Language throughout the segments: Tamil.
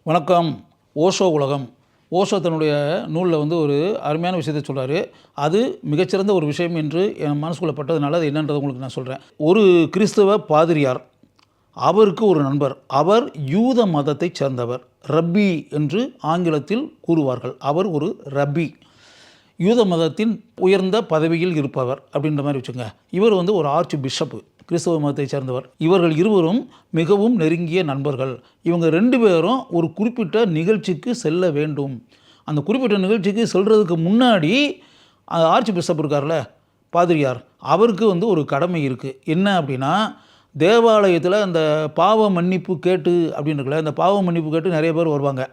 வணக்கம். ஓஷோ உலகம். ஓஷோ தன்னுடைய நூலில் ஒரு அருமையான விஷயத்தை சொல்கிறாரு. அது மிகச்சிறந்த ஒரு விஷயம் என்று என் மனசுக்குள்ளே பட்டதுனால அது என்னன்றதை உங்களுக்கு நான் சொல்கிறேன். ஒரு கிறிஸ்தவ பாதிரியார், அவருக்கு ஒரு நண்பர். அவர் யூத மதத்தைச் சேர்ந்தவர். ரப்பி என்று ஆங்கிலத்தில் கூறுவார்கள். அவர் ஒரு ரப்பி, யூத மதத்தின் உயர்ந்த பதவியில் இருப்பவர் அப்படின்ற மாதிரி வச்சுங்க. இவர் ஒரு ஆர்ச் பிஷப்பு, கிறிஸ்தவ மதத்தை சேர்ந்தவர். இவர்கள் இருவரும் மிகவும் நெருங்கிய நண்பர்கள். இவங்க 2 பேரும் ஒரு குறிப்பிட்ட நிகழ்ச்சிக்கு செல்ல வேண்டும். அந்த குறிப்பிட்ட நிகழ்ச்சிக்கு செல்றதுக்கு முன்னாடி ஆர்ச் பிஷப் இருக்கார்ல, பாதிரியார், அவருக்கு ஒரு கடமை இருக்குது. என்ன அப்படின்னா, தேவாலயத்தில் அந்த பாவ மன்னிப்பு கேட்டு அப்படின்னு இருக்குல்ல, அந்த பாவ மன்னிப்பு கேட்டு நிறைய பேர் வருவாங்க.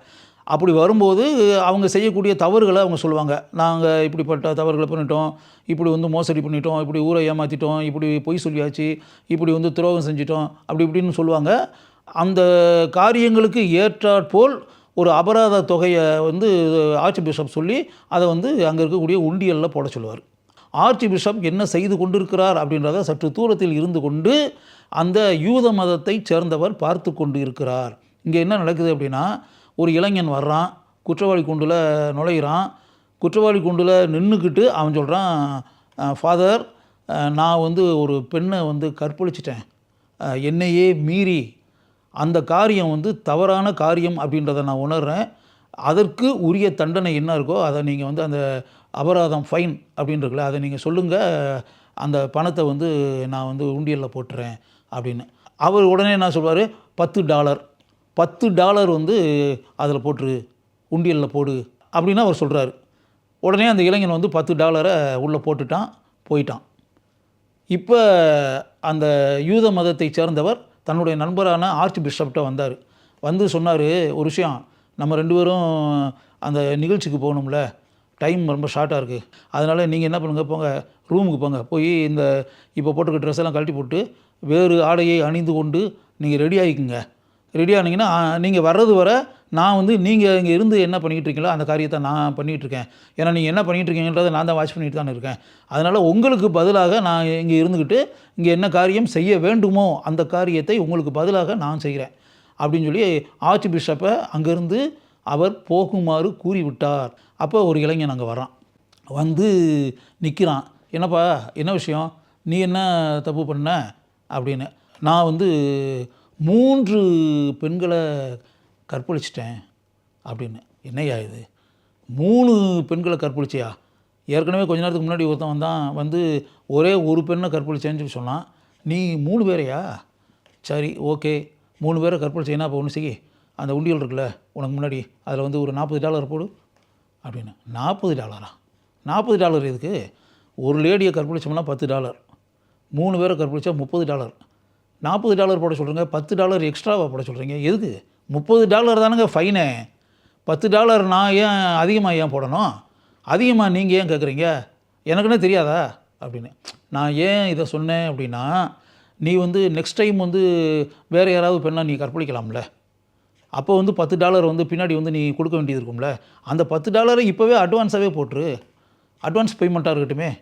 அப்படி வரும்போது அவங்க செய்யக்கூடிய தவறுகளை அவங்க சொல்லுவாங்க. நாங்கள் இப்படிப்பட்ட தவறுகளை பண்ணிட்டோம், இப்படி மோசடி பண்ணிட்டோம், இப்படி ஊரை ஏமாற்றிட்டோம், இப்படி பொய் சொல்லியாச்சு, இப்படி துரோகம் செஞ்சிட்டோம், அப்படி இப்படின்னு சொல்லுவாங்க. அந்த காரியங்களுக்கு ஏற்றாற்போல் ஒரு அபராத தொகையை ஆர்ச் பிஷப் சொல்லி அதை அங்கே இருக்கக்கூடிய உண்டியலில் போட சொல்லுவார். ஆர்ச் பிஷப் என்ன செய்து கொண்டிருக்கிறார் அப்படின்றத சற்று தூரத்தில் இருந்து கொண்டு அந்த யூத மதத்தை சேர்ந்தவர் பார்த்து கொண்டு இருக்கிறார். இங்கே என்ன நடக்குது அப்படின்னா, ஒரு இளைஞன் வர்றான், குற்றவாளி கூண்டில் நுழையிறான். குற்றவாளி கூண்டில் நின்றுக்கிட்டு அவன் சொல்கிறான், ஃபாதர், நான் ஒரு பெண்ணை கற்பழிச்சிட்டேன், என்னையே மீறி. அந்த காரியம் தவறான காரியம் அப்படின்றத நான் உணர்கிறேன். அதற்கு உரிய தண்டனை என்ன இருக்கோ அதை நீங்கள் அந்த அபராதம், ஃபைன் அப்படின்னு இருக்குல்ல, அதை நீங்கள் சொல்லுங்கள், அந்த பணத்தை நான் உண்டியலில் போட்டுறேன் அப்படின்னு. அவர் உடனே என்ன சொல்வார், $10 $10 அதில் போட்டுரு, உண்டியலில் போடு அப்படின்னு அவர் சொல்கிறாரு. உடனே அந்த இளைஞன் $10 உள்ளே போட்டுட்டான், போயிட்டான். இப்போ அந்த யூத மதத்தை சேர்ந்தவர் தன்னுடைய நண்பரான ஆர்ச் பிஷப்கிட்ட வந்தார். சொன்னார், ஒரு விஷயம், நம்ம 2 பேரும் அந்த நிகழ்ச்சிக்கு போகணும்ல, டைம் ரொம்ப ஷார்ட்டாக இருக்குது, அதனால் நீங்கள் என்ன பண்ணுங்கள், போங்க, ரூமுக்கு போங்க, போய் இந்த இப்போ போட்டுக்க ட்ரெஸ் எல்லாம் கழட்டி போட்டு வேறு ஆடையை அணிந்து கொண்டு நீங்கள் ரெடி ஆகிக்குங்க. ரெடி ஆனீங்கன்னா நீங்கள் வர்றது வர நான் நீங்கள் இங்கே இருந்து என்ன பண்ணிக்கிட்டு இருக்கீங்களோ அந்த காரியத்தை நான் பண்ணிகிட்ருக்கேன். ஏன்னா நீங்கள் என்ன பண்ணிகிட்டு இருக்கீங்கன்றதை நான் தான் வாட்ச் பண்ணிட்டு தானே இருக்கேன். அதனால் உங்களுக்கு பதிலாக நான் இங்கே இருந்துக்கிட்டு இங்கே என்ன காரியம் செய்ய வேண்டுமோ அந்த காரியத்தை உங்களுக்கு பதிலாக நான் செய்கிறேன் அப்படின்னு சொல்லி ஆர்ச் பிஷப்பை அங்கேருந்து அவர் போகுமாறு கூறிவிட்டார். அப்போ ஒரு இளைஞன் அங்கே வரான், நிற்கிறான். என்னப்பா, என்ன விஷயம், நீ என்ன தப்பு பண்ண அப்படின்னு. நான் 3 பெண்களை கற்பழிச்சிட்டேன் அப்படின்னு. என்னையா இது, 3 பெண்களை கற்பழிச்சியா? ஏற்கனவே கொஞ்ச நேரத்துக்கு முன்னாடி ஒருத்தன் வந்தான், ஒரே ஒரு பெண்ணை கற்பழிச்சேன்னு சொல்லி சொன்னான். நீ 3 பேரையா? சரி, ஓகே, 3 பேரை கற்பழிச்சேன்னா இப்போ ஒன்று செய்ய, அந்த உண்டியல் இருக்குல்ல உனக்கு முன்னாடி, அதில் ஒரு $40 போடு அப்படின்னு. $40? $40 எதுக்கு? ஒரு லேடியை கற்பழிச்சோம்னா $10, 3 பேரை கற்பழிச்சா $30. $40 போட சொல்கிறீங்க, $10 எக்ஸ்ட்ராவாக போட சொல்கிறீங்க, எதுக்கு? $30 தானுங்க ஃபைனு. $10 நான் ஏன் அதிகமாக போடணும்? அதிகமாக நீங்கள் ஏன் கேட்குறீங்க? எனக்குன்னே தெரியாதா அப்படின்னு. நான் ஏன் இதை சொன்னேன் அப்படின்னா, நீ நெக்ஸ்ட் டைம் வேறு யாராவது பெண்ணாக நீ கற்பழிக்கலாம்ல. அப்போ $10 பின்னாடி நீ கொடுக்க வேண்டியது இருக்கும்ல. அந்த $10 இப்போவே அட்வான்ஸாகவே போட்டுரு, அட்வான்ஸ் பேமெண்ட்டாக இருக்கட்டுமே,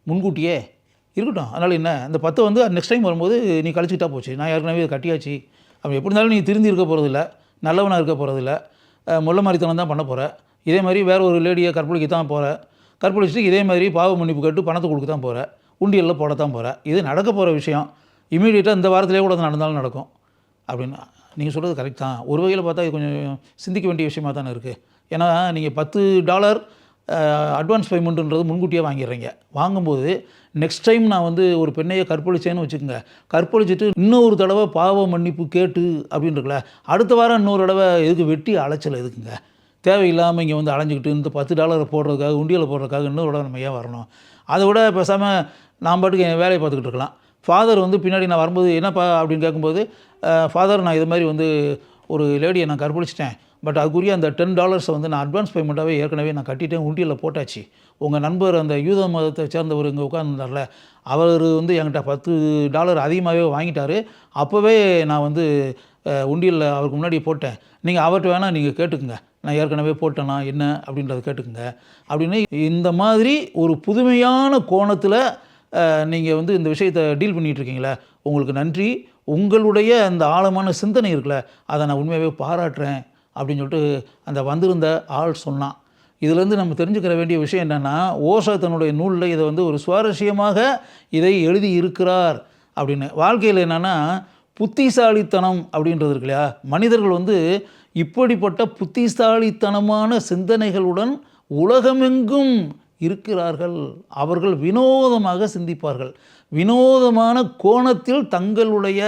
முன்கூட்டியே இருக்கட்டும். அதனால் என்ன, அந்த 10 நெக்ஸ்ட் டைம் வரும்போது நீ கழிச்சிக்கிட்டா போச்சு, நான் ஏற்கனவே கட்டியாச்சு. அப்போ எப்படி இருந்தாலும் நீ திருந்தி இருக்க போகிறதில்ல, நல்லவனாக இருக்க போகிறதில்ல, முள்ள மாதிரித்தனம் தான் பண்ண போகிற. இதே மாதிரி வேறு ஒரு லேடியை கற்பழிக்க தான் போகிற, கற்பழிச்சிட்டு இதே மாதிரி பாவ மன்னிப்பு கேட்டு பணத்தை கொடுக்க தான் போகிற, உண்டியலில் போட தான் போகிற. இது நடக்க போகிற விஷயம், இமீடியட்டாக இந்த வாரத்திலே கூட நடந்தாலும் நடக்கும் அப்படின்னு. நீங்கள் சொல்கிறது கரெக்ட் தான். ஒரு வகையில் பார்த்தா இது கொஞ்சம் சிந்திக்க வேண்டிய விஷயமாக தானே இருக்குது. ஏன்னா நீங்கள் $10 அட்வான்ஸ் பேமெண்ட்டுன்றது முன்கூட்டியே வாங்கிடுறீங்க. வாங்கும்போது நெக்ஸ்ட் டைம் நான் ஒரு பெண்ணையை கற்பழிச்சேன்னு வச்சுக்கோங்க, கற்பழிச்சிட்டு இன்னொரு தடவை பாவ மன்னிப்பு கேட்டு அப்படின்னு இருக்குல்ல, அடுத்த வாரம் இன்னொரு தடவை எதுக்கு வெட்டி அலைச்சல் எதுக்குங்க? தேவையில்லாமல் இங்கே அலைஞ்சிக்கிட்டு இந்த $10 போடுறதுக்காக, உண்டியலை போடுறதுக்காக இன்னொரு தடவை நம்ம ஏன் வரணும்? அதை விட பேசாமல் நான் பாட்டுக்கு என் வேலையை பார்த்துக்கிட்டு இருக்கலாம். ஃபாதர் பின்னாடி நான் வரும்போது என்னப்பா அப்படின்னு கேட்கும்போது, ஃபாதர், நான் இது மாதிரி ஒரு லேடியை நான் கற்பழிச்சிட்டேன், பட் அதுக்குரிய அந்த $10 நான் அட்வான்ஸ் பேமெண்ட்டாகவே ஏற்கனவே நான் கட்டிட்டேன், உண்டியலில் போட்டாச்சு. உங்கள் நண்பர் அந்த யூத மதத்தை சேர்ந்தவர் இங்கே உட்காந்துருந்தார்ல, அவர் என்கிட்ட $10 அதிகமாகவே வாங்கிட்டார். அப்போவே நான் உண்டியலில் அவருக்கு முன்னாடி போட்டேன். நீங்கள் அவர்கிட்ட வேணால் நீங்கள் கேட்டுக்குங்க, நான் ஏற்கனவே போட்டேனா என்ன அப்படின்றத கேட்டுக்குங்க அப்படின்னு. இந்த மாதிரி ஒரு புதுமையான கோணத்தில் நீங்கள் இந்த விஷயத்தை டீல் பண்ணிகிட்ருக்கீங்களே, உங்களுக்கு நன்றி. உங்களுடைய அந்த ஆழமான சிந்தனை இருக்குல்ல, அதை நான் உண்மையாகவே பாராட்டுறேன் அப்படின்னு சொல்லிட்டு அந்த வந்திருந்த ஆள் சொன்னான். இதிலேருந்து நம்ம தெரிஞ்சுக்கிற வேண்டிய விஷயம் என்னென்னா, ஓஷோ தன்னுடைய நூலில் இதை வந்து ஒரு சுவாரஸ்யமாக இதை எழுதி இருக்கிறார் அப்படின்னு. வாழ்க்கையில் என்னென்னா, புத்திசாலித்தனம் அப்படின்றது இருக்கு இல்லையா, மனிதர்கள் வந்து இப்படிப்பட்ட புத்திசாலித்தனமான சிந்தனைகளுடன் உலகமெங்கும் இருக்கிறார்கள். அவர்கள் வினோதமாக சிந்திப்பார்கள். வினோதமான கோணத்தில் தங்களுடைய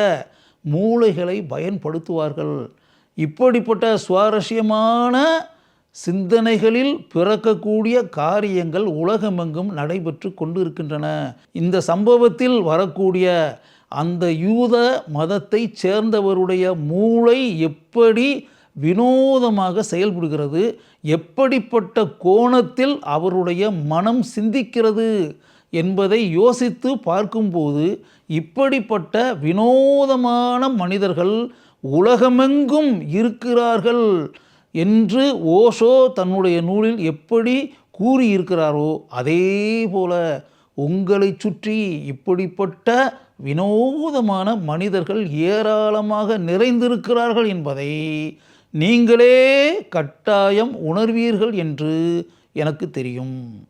மூளைகளை பயன்படுத்துவார்கள். இப்படிப்பட்ட சுவாரஸ்யமான சிந்தனைகளில் பிறக்கக்கூடிய காரியங்கள் உலகமெங்கும் நடைபெற்று கொண்டு இருக்கின்றன. இந்த சம்பவத்தில் வரக்கூடிய அந்த யூத மதத்தை சேர்ந்தவருடைய மூளை எப்படி வினோதமாக செயல்படுகிறது, எப்படிப்பட்ட கோணத்தில் அவருடைய மனம் சிந்திக்கிறது என்பதை யோசித்து பார்க்கும்போது இப்படிப்பட்ட வினோதமான மனிதர்கள் உலகமெங்கும் இருக்கிறார்கள் என்று ஓஷோ தன்னுடைய நூலில் எப்படி கூறியிருக்கிறாரோ, அதே போல உங்களை சுற்றி இப்படிப்பட்ட வினோதமான மனிதர்கள் ஏராளமாக நிறைந்திருக்கிறார்கள் என்பதை நீங்களே கட்டாயம் உணர்வீர்கள் என்று எனக்கு தெரியும்.